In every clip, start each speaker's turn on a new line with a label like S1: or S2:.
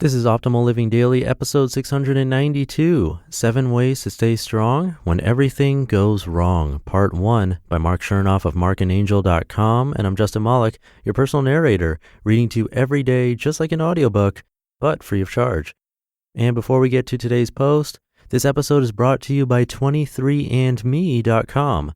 S1: This is Optimal Living Daily, episode 692, 7 Ways to Stay Strong When Everything Goes Wrong, Part 1 by Marc Chernoff of and&nbsp, and I'm Justin Malik, your personal narrator, reading to you every day just like an audiobook, but free of charge. And before we get to today's post, this episode is brought to you by 23andme.com.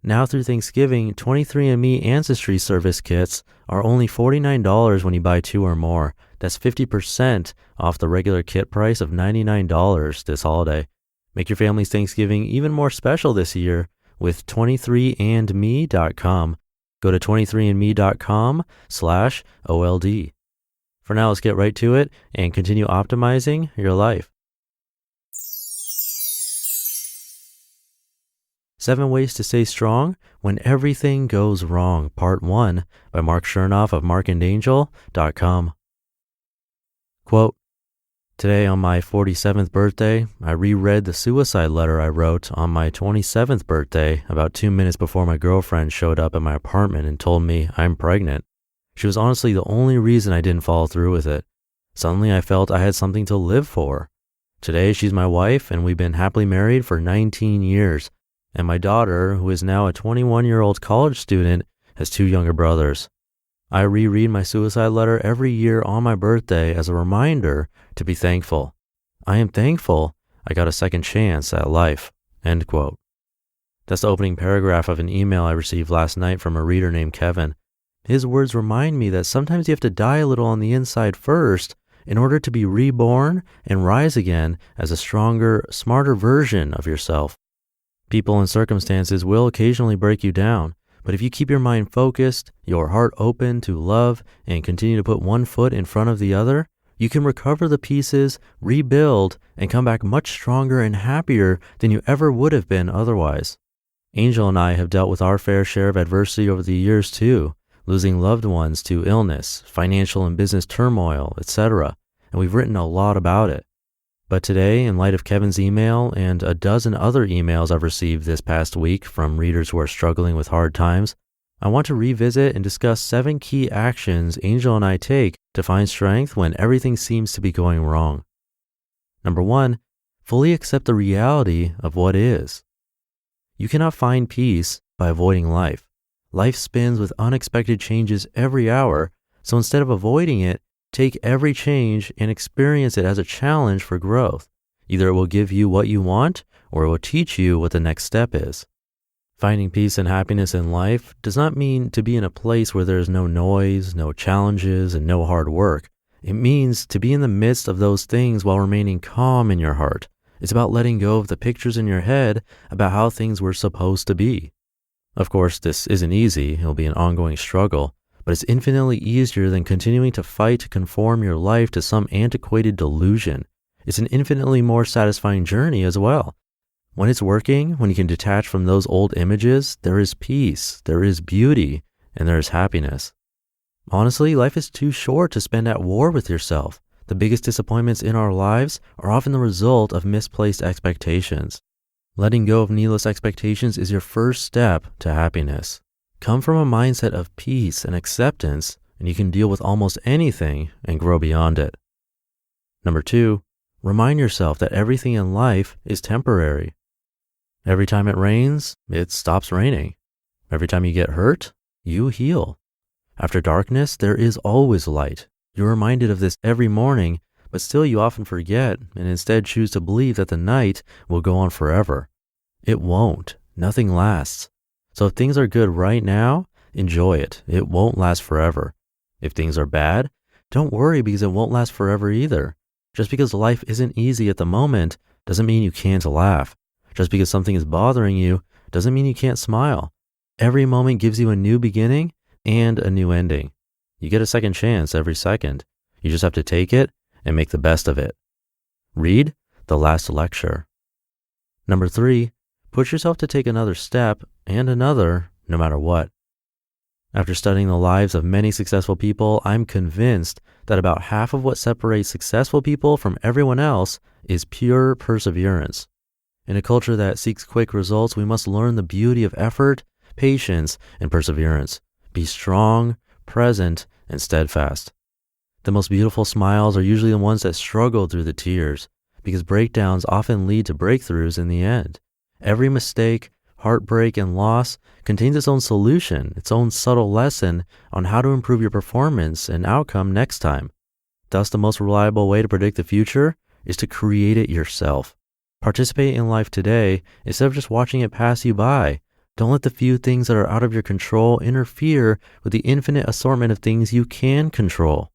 S1: Now through Thanksgiving, 23andMe Ancestry Service kits are only $49 when you buy 2 or more. That's 50% off the regular kit price of $99 this holiday. Make your family's Thanksgiving even more special this year with 23andme.com. Go to 23andme.com/OLD. For now, let's get right to it and continue optimizing your life. 7 Ways to Stay Strong When Everything Goes Wrong, Part 1 by Marc Chernoff of and&nbsp. Quote, today on my 47th birthday, I reread the suicide letter I wrote on my 27th birthday about 2 minutes before my girlfriend showed up at my apartment and told me I'm pregnant. She was honestly the only reason I didn't follow through with it. Suddenly I felt I had something to live for. Today she's my wife and we've been happily married for 19 years. And my daughter, who is now a 21-year-old college student, has 2 younger brothers. I reread my suicide letter every year on my birthday as a reminder to be thankful. I am thankful I got a second chance at life. End quote. That's the opening paragraph of an email I received last night from a reader named Kevin. His words remind me that sometimes you have to die a little on the inside first in order to be reborn and rise again as a stronger, smarter version of yourself. People and circumstances will occasionally break you down, but if you keep your mind focused, your heart open to love, and continue to put one foot in front of the other, you can recover the pieces, rebuild, and come back much stronger and happier than you ever would have been otherwise. Angel and I have dealt with our fair share of adversity over the years too, losing loved ones to illness, financial and business turmoil, etc., and we've written a lot about it. But today, in light of Kevin's email and a dozen other emails I've received this past week from readers who are struggling with hard times, I want to revisit and discuss 7 key actions Angel and I take to find strength when everything seems to be going wrong. Number 1, fully accept the reality of what is. You cannot find peace by avoiding life. Life spins with unexpected changes every hour, so instead of avoiding it, take every change and experience it as a challenge for growth. Either it will give you what you want, or it will teach you what the next step is. Finding peace and happiness in life does not mean to be in a place where there is no noise, no challenges, and no hard work. It means to be in the midst of those things while remaining calm in your heart. It's about letting go of the pictures in your head about how things were supposed to be. Of course, this isn't easy. It'll be an ongoing struggle. But it's infinitely easier than continuing to fight to conform your life to some antiquated delusion. It's an infinitely more satisfying journey as well. When it's working, when you can detach from those old images, there is peace, there is beauty, and there is happiness. Honestly, life is too short to spend at war with yourself. The biggest disappointments in our lives are often the result of misplaced expectations. Letting go of needless expectations is your first step to happiness. Come from a mindset of peace and acceptance, and you can deal with almost anything and grow beyond it. Number 2, remind yourself that everything in life is temporary. Every time it rains, it stops raining. Every time you get hurt, you heal. After darkness, there is always light. You're reminded of this every morning, but still you often forget and instead choose to believe that the night will go on forever. It won't. Nothing lasts. So if things are good right now, enjoy it. It won't last forever. If things are bad, don't worry because it won't last forever either. Just because life isn't easy at the moment doesn't mean you can't laugh. Just because something is bothering you doesn't mean you can't smile. Every moment gives you a new beginning and a new ending. You get a second chance every second. You just have to take it and make the best of it. Read the last lecture. Number 3, push yourself to take another step and another, no matter what. After studying the lives of many successful people, I'm convinced that about half of what separates successful people from everyone else is pure perseverance. In a culture that seeks quick results, we must learn the beauty of effort, patience, and perseverance. Be strong, present, and steadfast. The most beautiful smiles are usually the ones that struggle through the tears, because breakdowns often lead to breakthroughs in the end. Every mistake, heartbreak, and loss contains its own solution, its own subtle lesson on how to improve your performance and outcome next time. Thus, the most reliable way to predict the future is to create it yourself. Participate in life today instead of just watching it pass you by. Don't let the few things that are out of your control interfere with the infinite assortment of things you can control.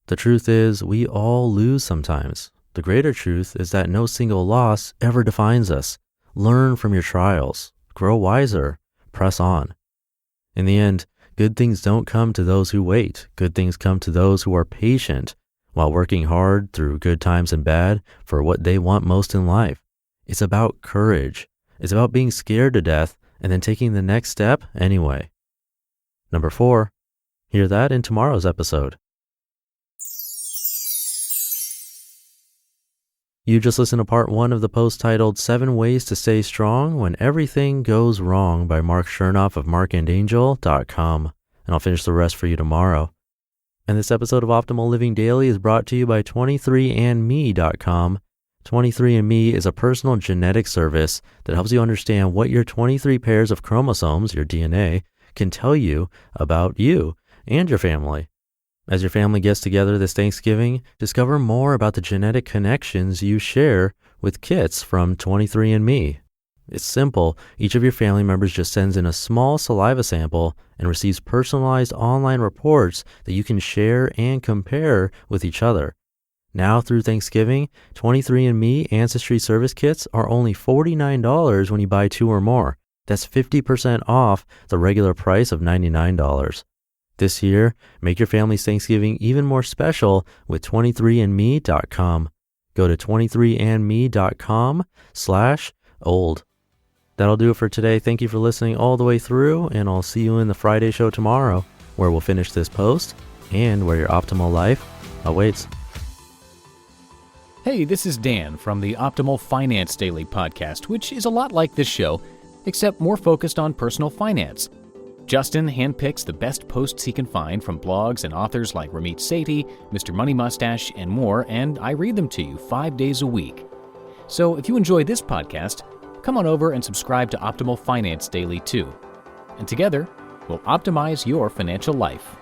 S1: The truth is, we all lose sometimes. The greater truth is that no single loss ever defines us. Learn from your trials, grow wiser, press on. In the end, good things don't come to those who wait. Good things come to those who are patient while working hard through good times and bad for what they want most in life. It's about courage. It's about being scared to death and then taking the next step anyway. Number 4, hear that in tomorrow's episode. You just listened to part 1 of the post titled 7 Ways to Stay Strong When Everything Goes Wrong by Marc Chernoff of and&nbsp, and I'll finish the rest for you tomorrow. And this episode of Optimal Living Daily is brought to you by 23andme.com. 23andMe is a personal genetic service that helps you understand what your 23 pairs of chromosomes, your DNA, can tell you about you and your family. As your family gets together this Thanksgiving, discover more about the genetic connections you share with kits from 23andMe. It's simple. Each of your family members just sends in a small saliva sample and receives personalized online reports that you can share and compare with each other. Now through Thanksgiving, 23andMe Ancestry Service Kits are only $49 when you buy 2 or more. That's 50% off the regular price of $99. This year, make your family's Thanksgiving even more special with 23andme.com. Go to 23andme.com/old. That'll do it for today. Thank you for listening all the way through, and I'll see you in the Friday show tomorrow, where we'll finish this post and where your optimal life awaits.
S2: Hey, this is Dan from the Optimal Finance Daily podcast, which is a lot like this show, except more focused on personal finance. Justin handpicks the best posts he can find from blogs and authors like Ramit Sethi, Mr. Money Mustache, and more, and I read them to you 5 days a week. So if you enjoy this podcast, come on over and subscribe to Optimal Finance Daily too. And together, we'll optimize your financial life.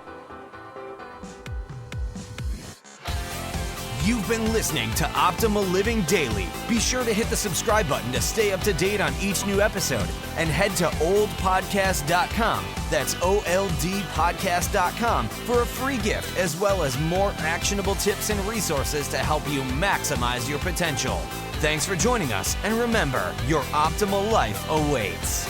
S3: You've been listening to Optimal Living Daily. Be sure to hit the subscribe button to stay up to date on each new episode, and head to oldpodcast.com. That's OLDpodcast.com for a free gift, as well as more actionable tips and resources to help you maximize your potential. Thanks for joining us, and remember, your optimal life awaits.